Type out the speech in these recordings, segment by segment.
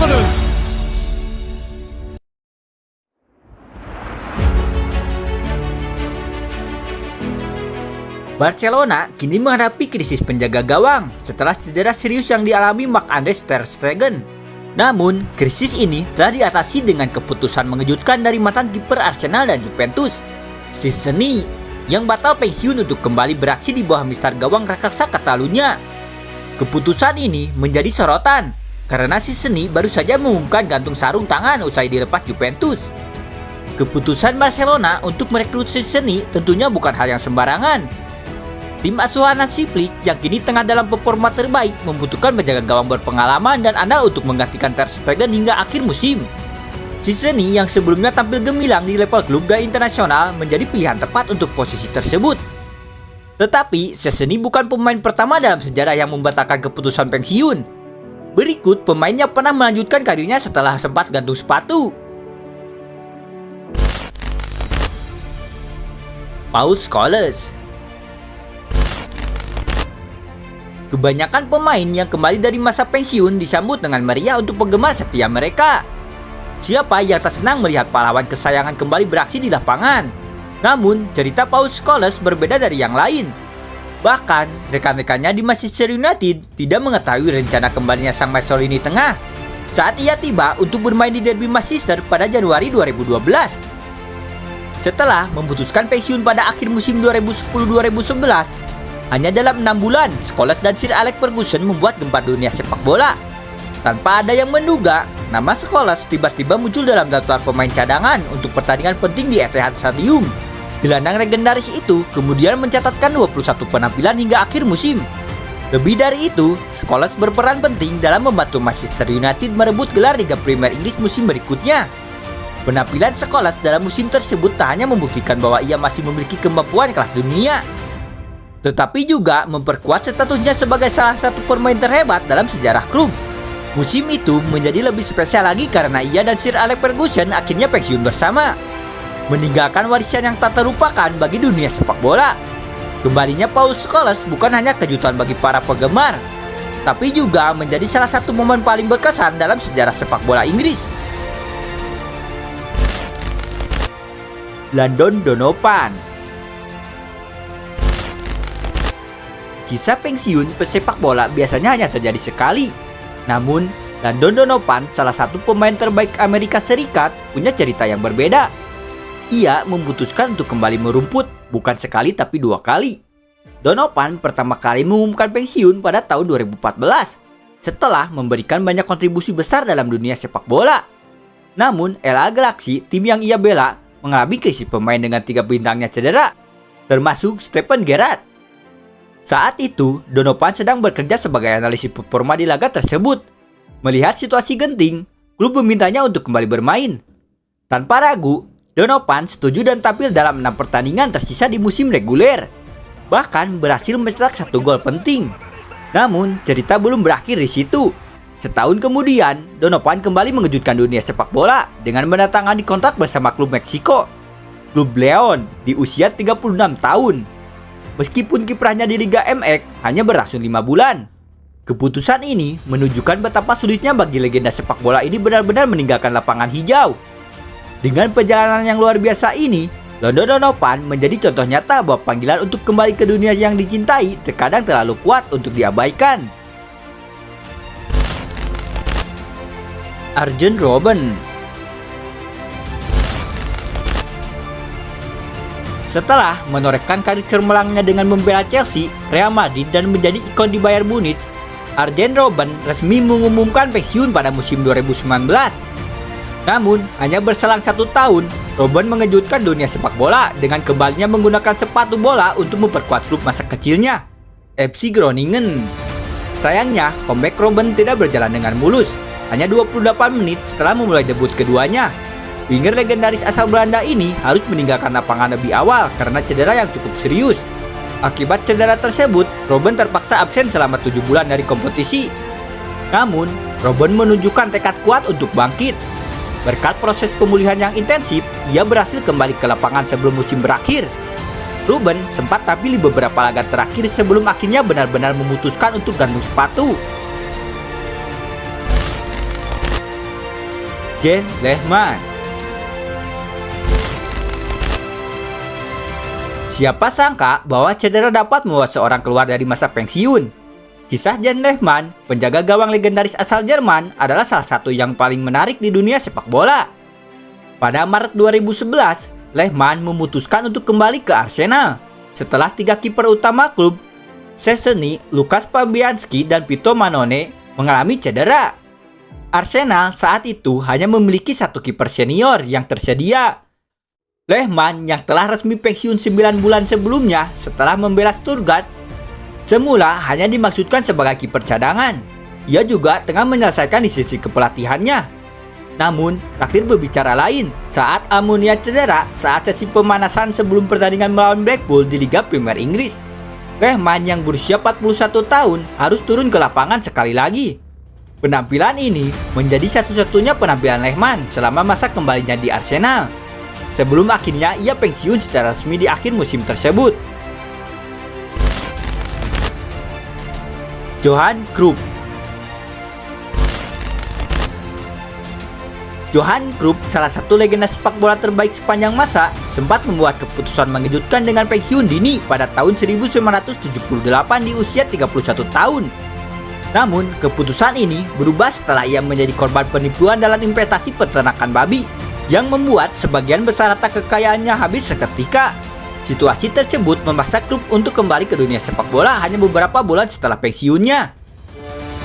opponent. Barcelona kini menghadapi krisis penjaga gawang setelah cedera serius yang dialami Marc-André ter Stegen. Namun, krisis ini telah diatasi dengan keputusan mengejutkan dari mantan kiper Arsenal dan Juventus, Szczęsny, yang batal pensiun untuk kembali beraksi di bawah mistar gawang raksasa Catalunya. Keputusan ini menjadi sorotan karena Szczęsny baru saja mengumumkan gantung sarung tangan usai dilepas Juventus. Keputusan Barcelona untuk merekrut Szczęsny tentunya bukan hal yang sembarangan. Tim asuhan Hansi Flick yang kini tengah dalam performa terbaik membutuhkan penjaga gawang berpengalaman dan andal untuk menggantikan ter Stegen hingga akhir musim. Szczęsny yang sebelumnya tampil gemilang di level klub dan internasional menjadi pilihan tepat untuk posisi tersebut. Tetapi Szczęsny bukan pemain pertama dalam sejarah yang membatalkan keputusan pensiun. Berikut pemain yang pernah melanjutkan karirnya setelah sempat gantung sepatu. Pau Scholes. Kebanyakan pemain yang kembali dari masa pensiun disambut dengan meriah untuk penggemar setia mereka. Siapa yang tak senang melihat pahlawan kesayangan kembali beraksi di lapangan? Namun, cerita Pau Scholes berbeda dari yang lain. Bahkan, rekan-rekannya di Manchester United tidak mengetahui rencana kembalinya sang maestro lini tengah saat ia tiba untuk bermain di derby Manchester pada Januari 2012. Setelah memutuskan pensiun pada akhir musim 2010-2011, hanya dalam 6 bulan, Scholes dan Sir Alex Ferguson membuat gempa dunia sepak bola. Tanpa ada yang menduga, nama Scholes tiba-tiba muncul dalam daftar pemain cadangan untuk pertandingan penting di Etihad Stadium. Gelandang legendaris itu kemudian mencatatkan 21 penampilan hingga akhir musim. Lebih dari itu, Scholes berperan penting dalam membantu Manchester United merebut gelar Liga Premier Inggris musim berikutnya. Penampilan Scholes dalam musim tersebut tak hanya membuktikan bahwa ia masih memiliki kemampuan kelas dunia, tetapi juga memperkuat statusnya sebagai salah satu pemain terhebat dalam sejarah klub. Musim itu menjadi lebih spesial lagi karena ia dan Sir Alex Ferguson akhirnya pensiun bersama, meninggalkan warisan yang tak terlupakan bagi dunia sepak bola. Kembalinya Pau Scholes bukan hanya kejutan bagi para penggemar, tapi juga menjadi salah satu momen paling berkesan dalam sejarah sepak bola Inggris. Landon Donovan. Kisah pensiun pesepak bola biasanya hanya terjadi sekali. Namun, Landon Donovan, salah satu pemain terbaik Amerika Serikat, punya cerita yang berbeda. Ia memutuskan untuk kembali merumput, bukan sekali tapi 2 kali. Donovan pertama kali mengumumkan pensiun pada tahun 2014, setelah memberikan banyak kontribusi besar dalam dunia sepak bola. Namun, LA Galaxy, tim yang ia bela, mengalami krisis pemain dengan 3 bintangnya cedera, termasuk Steven Gerrard. Saat itu, Donovan sedang bekerja sebagai analisis performa di laga tersebut. Melihat situasi genting, klub memintanya untuk kembali bermain. Tanpa ragu, Donovan setuju dan tampil dalam 6 pertandingan tersisa di musim reguler. Bahkan berhasil mencetak 1 gol penting. Namun, cerita belum berakhir di situ. Setahun kemudian, Donovan kembali mengejutkan dunia sepak bola dengan menandatangani kontrak bersama klub Meksiko, klub León, di usia 36 tahun. Meskipun kiprahnya di Liga MX hanya berlangsung 5 bulan. Keputusan ini menunjukkan betapa sulitnya bagi legenda sepak bola ini benar-benar meninggalkan lapangan hijau. Dengan perjalanan yang luar biasa ini, Landon Donovan menjadi contoh nyata bahwa panggilan untuk kembali ke dunia yang dicintai terkadang terlalu kuat untuk diabaikan. Arjen Robben. Setelah menorehkan karir cemerlangnya dengan membela Chelsea, Real Madrid dan menjadi ikon di Bayern Munich, Arjen Robben resmi mengumumkan pensiun pada musim 2019. Namun, hanya berselang 1 tahun, Robben mengejutkan dunia sepak bola dengan kembalinya menggunakan sepatu bola untuk memperkuat klub masa kecilnya, FC Groningen. Sayangnya, comeback Robben tidak berjalan dengan mulus, hanya 28 menit setelah memulai debut keduanya. Winger legendaris asal Belanda ini harus meninggalkan lapangan lebih awal karena cedera yang cukup serius. Akibat cedera tersebut, Robben terpaksa absen selama 7 bulan dari kompetisi. Namun, Robben menunjukkan tekad kuat untuk bangkit. Berkat proses pemulihan yang intensif, ia berhasil kembali ke lapangan sebelum musim berakhir. Robben sempat tampil di beberapa laga terakhir sebelum akhirnya benar-benar memutuskan untuk gantung sepatu. Jens Lehmann. Siapa sangka bahwa cedera dapat membawa seorang keluar dari masa pensiun? Kisah Jens Lehmann, penjaga gawang legendaris asal Jerman, adalah salah satu yang paling menarik di dunia sepak bola. Pada Maret 2011, Lehmann memutuskan untuk kembali ke Arsenal setelah 3 kiper utama klub, Szczęsny, Lukas Fabianski, dan Vito Mannone, mengalami cedera. Arsenal saat itu hanya memiliki 1 kiper senior yang tersedia. Lehmann yang telah resmi pensiun 9 bulan sebelumnya setelah membela Stuttgart, semula hanya dimaksudkan sebagai kiper cadangan. Ia juga tengah menyelesaikan di sisi kepelatihannya. Namun, takdir berbicara lain saat Almunia cedera saat sesi pemanasan sebelum pertandingan melawan Blackpool di Liga Premier Inggris. Lehmann yang berusia 41 tahun harus turun ke lapangan sekali lagi. Penampilan ini menjadi satu-satunya penampilan Lehmann selama masa kembalinya di Arsenal, sebelum akhirnya ia pensiun secara resmi di akhir musim tersebut. Johan Cruyff. Johan Cruyff, salah satu legenda sepak bola terbaik sepanjang masa, sempat membuat keputusan mengejutkan dengan pensiun dini pada tahun 1978 di usia 31 tahun. Namun, keputusan ini berubah setelah ia menjadi korban penipuan dalam investasi peternakan babi yang membuat sebagian besar harta kekayaannya habis seketika. Situasi tersebut memaksa klub untuk kembali ke dunia sepak bola hanya beberapa bulan setelah pensiunnya.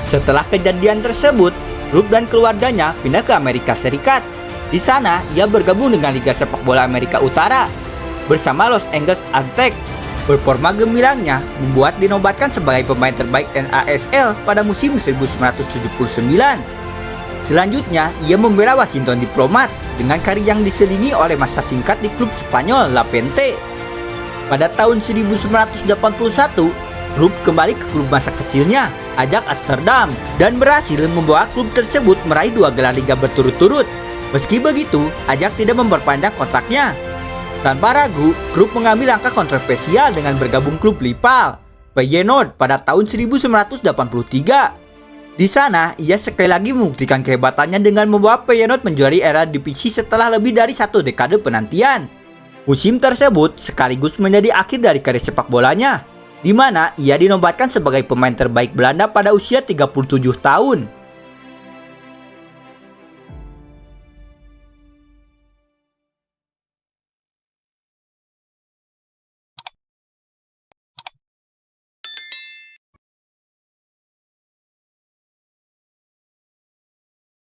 Setelah kejadian tersebut, Cruyff dan keluarganya pindah ke Amerika Serikat. Di sana, ia bergabung dengan Liga Sepak Bola Amerika Utara bersama Los Angeles Aztecs. Performa gemilangnya membuat dinobatkan sebagai pemain terbaik NASL pada musim 1979. Selanjutnya, ia membela Washington Diplomat dengan karir yang diselingi oleh masa singkat di klub Spanyol Levante. Pada tahun 1981, Cruyff kembali ke klub masa kecilnya, Ajax Amsterdam, dan berhasil membawa klub tersebut meraih 2 gelar liga berturut-turut. Meski begitu, Ajax tidak memperpanjang kontraknya. Tanpa ragu, Cruyff mengambil langkah kontroversial dengan bergabung klub rival, Feyenoord, pada tahun 1983. Di sana, ia sekali lagi membuktikan kehebatannya dengan membawa Feyenoord menjuari era divisi setelah lebih dari 1 dekade penantian. Musim tersebut sekaligus menjadi akhir dari karir sepak bolanya, di mana ia dinobatkan sebagai pemain terbaik Belanda pada usia 37 tahun.